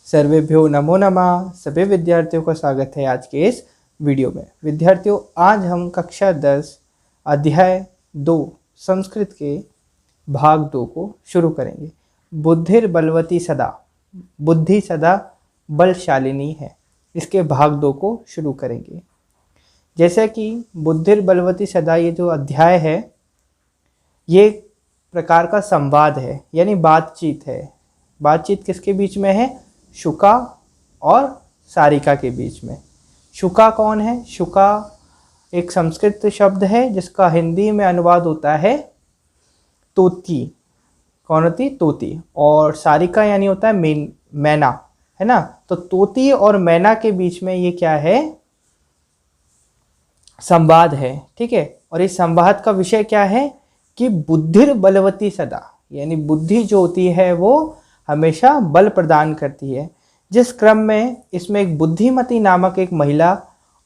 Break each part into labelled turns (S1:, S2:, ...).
S1: सर्वेभ्यो नमो नमः। सभी विद्यार्थियों का स्वागत है आज के इस वीडियो में। विद्यार्थियों, आज हम कक्षा 10 अध्याय 2 संस्कृत के भाग 2 को शुरू करेंगे। बुद्धिर बलवती सदा, बुद्धि सदा बलशालिनी है, इसके भाग 2 को शुरू करेंगे। जैसे कि बुद्धिर बलवती सदा, ये जो अध्याय है ये एक प्रकार का संवाद है, यानी बातचीत है। बातचीत किसके बीच में है? शुका और सारिका के बीच में। शुका कौन है? शुका एक संस्कृत शब्द है जिसका हिंदी में अनुवाद होता है तोती। कौन होती? तोती। और सारिका यानी होता है मैना, है ना। तो तोती और मैना के बीच में ये क्या है? संवाद है, ठीक है। और इस संवाद का विषय क्या है कि बुद्धिर बलवती सदा, यानी बुद्धि जो होती है वो हमेशा बल प्रदान करती है। जिस क्रम में इसमें एक बुद्धिमती नामक एक महिला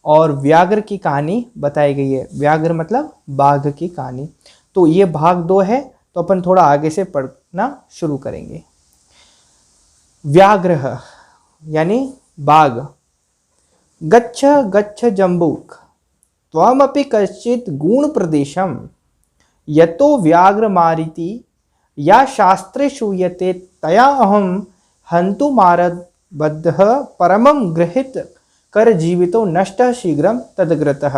S1: और व्याघ्र की कहानी बताई गई है। व्याघ्र मतलब बाघ की कहानी। तो ये भाग 2 है, तो अपन थोड़ा आगे से पढ़ना शुरू करेंगे। व्याघ्र यानी बाघ। गच्छ गच्छ जम्बूक त्वमपि कश्चित् गुण प्रदेशम यतो व्याघ्र मारिति या शास्त्रे श्रूयते तया अहम हंतु मारबद्ध परमं गृहीत कर जीवितो नष्ट शीघ्रम तदग्रतः।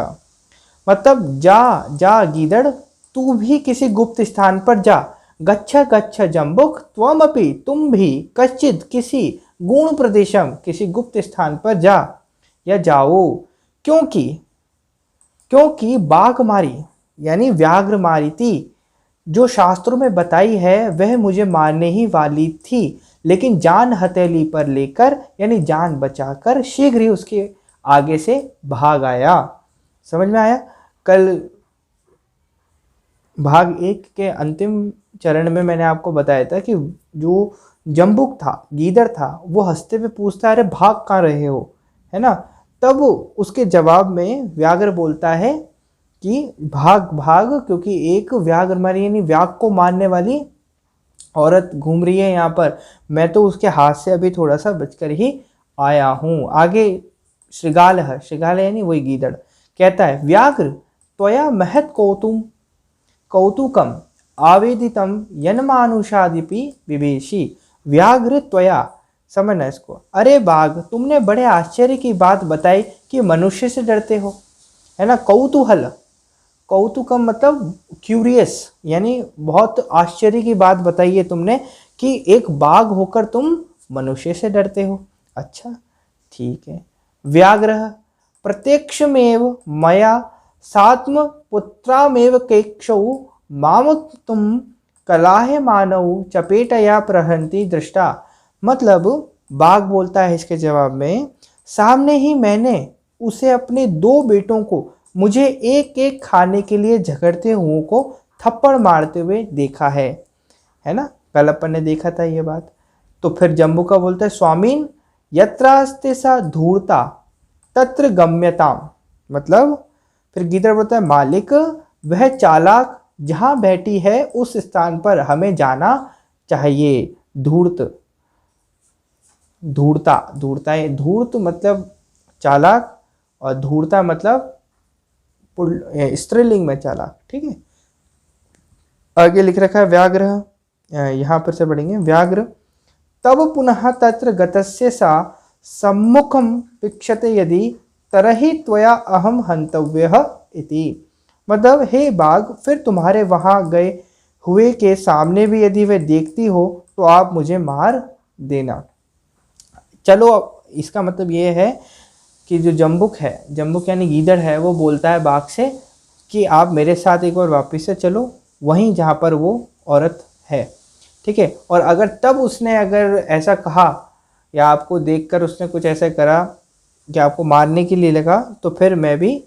S1: मतलब जा जा गीदड़, तू भी किसी गुप्त स्थान पर जा। गच्छ गच्छ जम्बुक त्वमपि, तुम भी, कश्चित किसी, गुण प्रदेशम किसी गुप्त स्थान पर जा या जाओ। क्योंकि बाघ मारी यानी व्याघ्र मारी थी, जो शास्त्रों में बताई है वह मुझे मारने ही वाली थी, लेकिन जान हथेली पर लेकर यानी जान बचाकर शीघ्र ही उसके आगे से भाग आया। समझ में आया? कल भाग 1 के अंतिम चरण में मैंने आपको बताया था कि जो जम्बुक था, गीदड़ था, वो हंसते हुए पूछता है, अरे भाग कहाँ रहे हो, है ना। तब उसके जवाब में व्याघ्र बोलता है कि भाग भाग, क्योंकि एक व्याघ्र मारी यानी व्याघ्र को मारने वाली औरत घूम रही है यहाँ पर। मैं तो उसके हाथ से अभी थोड़ा सा बचकर ही आया हूँ। आगे श्रृगाल है, श्रृगाल यानी वही गीदड़, कहता है व्याघ्र त्वया महत कौतुकम आवेदितम यन्मानुषादिपि विवेशी। व्याघ्र त्वया, समझना इसको, अरे बाघ तुमने बड़े आश्चर्य की बात बताई कि मनुष्य से डरते हो, है ना। कौतूहल, कौतुकम मतलब क्यूरियस, यानी बहुत आश्चर्य की बात बताई है तुमने कि एक बाघ होकर तुम मनुष्य से डरते हो। अच्छा ठीक है। व्याघ्र प्रत्यक्षमेव मया सात्म पुत्रामेव केक्षौ माम तुम कलाहे मानव चपेटया प्रहंती दृष्टा। मतलब बाघ बोलता है इसके जवाब में, सामने ही मैंने उसे अपने 2 बेटों को मुझे एक एक खाने के लिए झगड़ते हुओं को थप्पड़ मारते हुए देखा है ना। कल अपन ने देखा था ये बात। तो फिर जम्बू का बोलता है स्वामीन यत्रास्ते सा धूर्ता तत्र गम्यताम। मतलब फिर गीदड़ बोलता है मालिक वह चालाक जहाँ बैठी है उस स्थान पर हमें जाना चाहिए। धूर्ता है, धूर्त मतलब चालाक और धूर्ता मतलब स्त्रीलिंग में चालाक, ठीक है। आगे लिख रखा है व्याघ्र, यहाँ पर से पढ़ेंगे। व्याघ्र तब पुनः तत्र गतस्य सा सम्मुखम वीक्षते यदि तरहि त्वया अहम हंतव्यः इति। मतलब हे बाघ, फिर तुम्हारे वहां गए हुए के सामने भी यदि वह देखती हो तो आप मुझे मार देना। चलो, इसका मतलब ये है कि जो जम्बुक है, जम्बुक यानी गीदड़ है, वो बोलता है बाघ से कि आप मेरे साथ एक बार वापस से चलो वहीं जहाँ पर वो औरत है, ठीक है। और अगर तब उसने अगर ऐसा कहा या आपको देखकर उसने कुछ ऐसा करा कि आपको मारने के लिए लगा, तो फिर मैं भी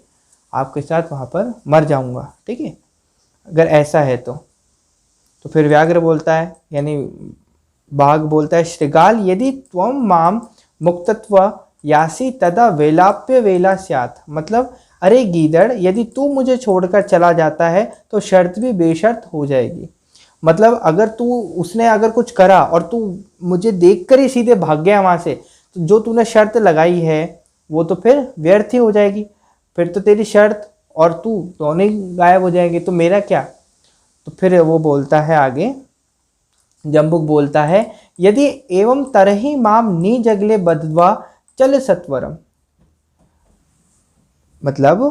S1: आपके साथ वहाँ पर मर जाऊँगा, ठीक है, अगर ऐसा है तो फिर व्याघ्र बोलता है यानी बाघ बोलता है श्रृगाल यदि त्वम माम मुक्तत्व यासी तदा वेलाप्य वेला स्यात्। मतलब अरे गीदड़, यदि तू मुझे छोड़कर चला जाता है तो शर्त भी बेशर्त हो जाएगी। मतलब अगर तू उसने अगर कुछ करा और तू मुझे देखकर ही सीधे भाग गया वहां से, तो जो तूने शर्त लगाई है वो तो फिर व्यर्थ ही हो जाएगी, फिर तो तेरी शर्त और तू दोनों ही गायब हो जाएंगे, तो मेरा क्या। तो फिर वो बोलता है आगे, जम्बुक बोलता है, यदि एवं तरही माम नी जगले बदवा चल सत्वरम। मतलब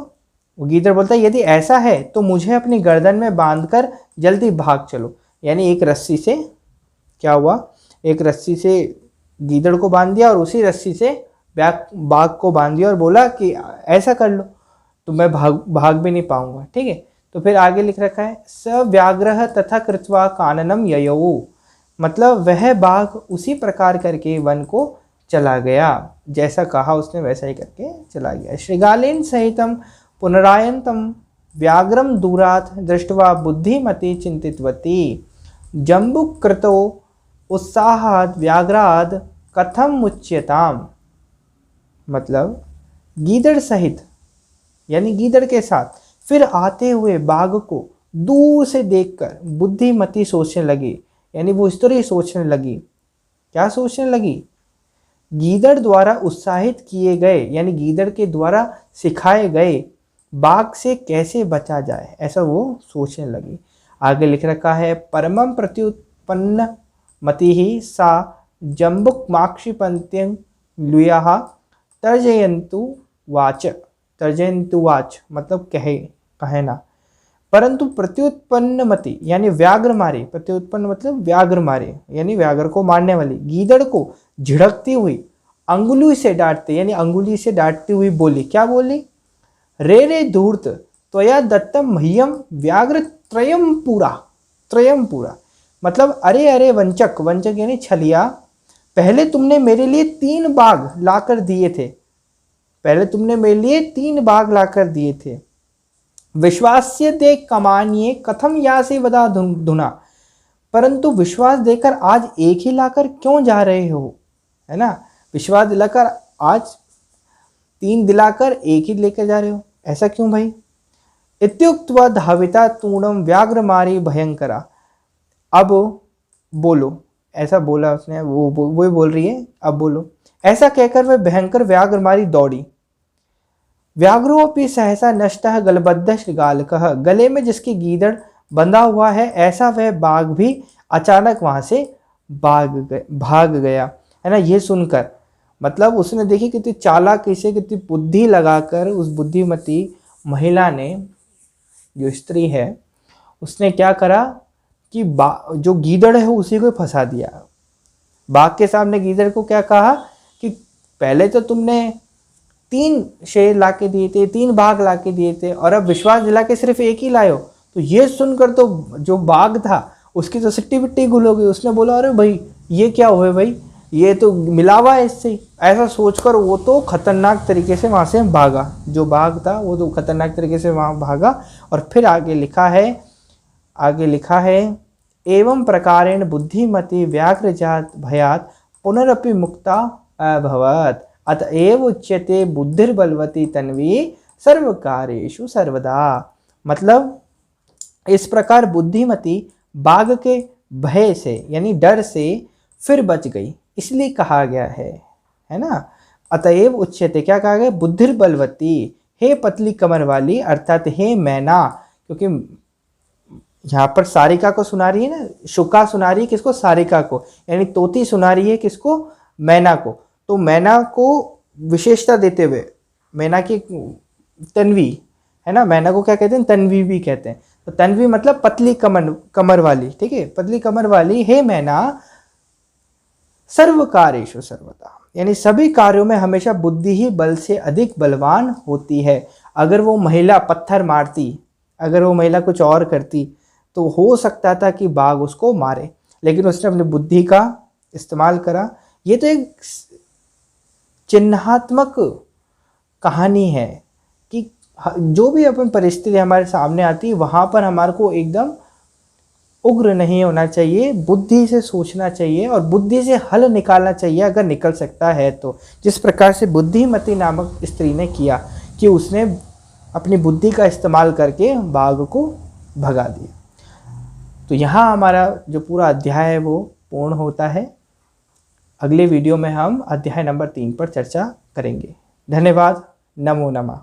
S1: वो गीदड़ बोलता है यदि ऐसा है तो मुझे अपनी गर्दन में बांधकर जल्दी भाग चलो। यानी एक रस्सी से क्या हुआ, एक रस्सी से गीदड़ को बांध दिया और उसी रस्सी से बाघ को बांध दिया और बोला कि ऐसा कर लो तो मैं भाग भी नहीं पाऊंगा। ठीक है, तो फिर आगे लिख रखा है, स व्याघ्र तथा कृत्वा काननम ययौ। मतलब वह बाघ उसी प्रकार करके वन को चला गया, जैसा कहा उसने वैसा ही करके चला गया। श्रृगालेन सहितम पुनरायन्तम व्याघ्रम दूरात् दृष्ट्वा बुद्धिमती चिंतितवती जम्बुक कृतो उत्साहात् व्याघ्राद कथम मुच्यताम। मतलब गीदड़ सहित यानी गीदड़ के साथ फिर आते हुए बाघ को दूर से देखकर बुद्धिमती सोचने लगी। यानी वो इस तरह सोचने लगी, क्या सोचने लगी, गीदड़ द्वारा उत्साहित किए गए यानी गीदड़ के द्वारा सिखाए गए बाघ से कैसे बचा जाए, ऐसा वो सोचने लगी। आगे लिख रखा है, परमं प्रत्युत्पन्न मति ही सा जम्बुक माक्षिपंत्यं लुयाहा तर्जयन्तु वाच। तर्जयन्तु वाच मतलब कहे ना। परंतु प्रत्युत्पन्न मति यानी व्याघ्र मारे, प्रत्युत्पन्न मतलब व्याघ्र मारे यानी व्याघ्र को मारने वाली गीदड़ को झिड़कती हुई अंगुली से डांटते यानी अंगुली से डांटती हुई बोली, क्या बोली, रे रे धूर्त त्वया दत्तम मह्यम व्याघ्र त्रयम पूरा। मतलब अरे अरे वंचक, वंचक यानी छलिया, पहले तुमने मेरे लिए 3 बाघ लाकर दिए थे, पहले तुमने मेरे लिए 3 बाघ लाकर दिए थे। विश्वास्य दे कमानिए कथम या से बदा धुना, परंतु विश्वास देकर आज एक ही लाकर क्यों जा रहे हो, है ना, विश्वास दिलाकर आज 3 दिलाकर एक ही लेकर जा रहे हो, ऐसा क्यों भाई। इत्युक्त्वा धाविता तूणम व्याघ्र मारी भयंकरा। अब बोलो, ऐसा बोला उसने, वो बोल रही है अब बोलो। ऐसा कहकर वह भयंकर व्याघ्र मारी दौड़ी। व्याघ्रोपि सहसा नष्टः गलबद्ध श्रृगालकः, गले में जिसकी गीदड़ बंधा हुआ है ऐसा वह बाघ भी अचानक वहां से भाग गया, है ना। ये सुनकर मतलब उसने देखी कितनी चालाकी से, कितनी बुद्धि लगाकर उस बुद्धिमती महिला ने, जो स्त्री है, उसने क्या करा कि जो गीदड़ है उसी को फंसा दिया। बाघ के सामने गीदड़ को क्या कहा कि पहले तो तुमने 3 शेर लाके दिए थे, 3 बाघ लाके दिए थे और अब विश्वास दिला के सिर्फ एक ही लाए हो। तो ये सुनकर तो जो बाघ था उसकी तो सिट्टी बिट्टी गुल हो गई। उसने बोला अरे भाई ये क्या हुआ भाई, ये तो मिलावा है इससे। ऐसा सोचकर वो तो खतरनाक तरीके से वहाँ से भागा, जो बाघ था वो तो खतरनाक तरीके से वहाँ भागा। और फिर आगे लिखा है एवं प्रकारेण बुद्धिमती व्याघ्रजात भयात पुनरपि मुक्ता अभवत अतएव उच्यते बुद्धिर्बलवती तन्वी सर्वकारेषु सर्वदा। मतलब इस प्रकार बुद्धिमती बाघ के भय से यानी डर से फिर बच गई, इसलिए कहा गया है ना। अतएव उच्यते क्या कहा गया, बुद्धिर्बलवती, हे पतली कमर वाली, अर्थात हे मैना, क्योंकि यहाँ पर सारिका को सुना रही है ना, शुका सुना रही है किसको, सारिका को, यानी तोती सुना रही है किसको, मैना को। तो मैना को विशेषता देते हुए मैना की तन्वी, है ना, मैना को क्या कहते हैं, तन्वी भी कहते हैं। तो तन्वी मतलब पतली कमर वाली, ठीक है, पतली कमर वाली, हे मैना सर्व कार्येषु सर्वदा, यानी सभी कार्यों में हमेशा बुद्धि ही बल से अधिक बलवान होती है। अगर वो महिला पत्थर मारती, अगर वो महिला कुछ और करती तो हो सकता था कि बाघ उसको मारे, लेकिन उसने अपनी बुद्धि का इस्तेमाल करा। ये तो एक चिन्हात्मक कहानी है कि जो भी अपन परिस्थिति हमारे सामने आती है वहाँ पर हमारे को एकदम उग्र नहीं होना चाहिए, बुद्धि से सोचना चाहिए और बुद्धि से हल निकालना चाहिए अगर निकल सकता है तो। जिस प्रकार से बुद्धिमती नामक स्त्री ने किया कि उसने अपनी बुद्धि का इस्तेमाल करके बाघ को भगा दिया। तो यहाँ हमारा जो पूरा अध्याय है वो पूर्ण होता है। अगले वीडियो में हम अध्याय नंबर 3 पर चर्चा करेंगे। धन्यवाद। नमो नमः।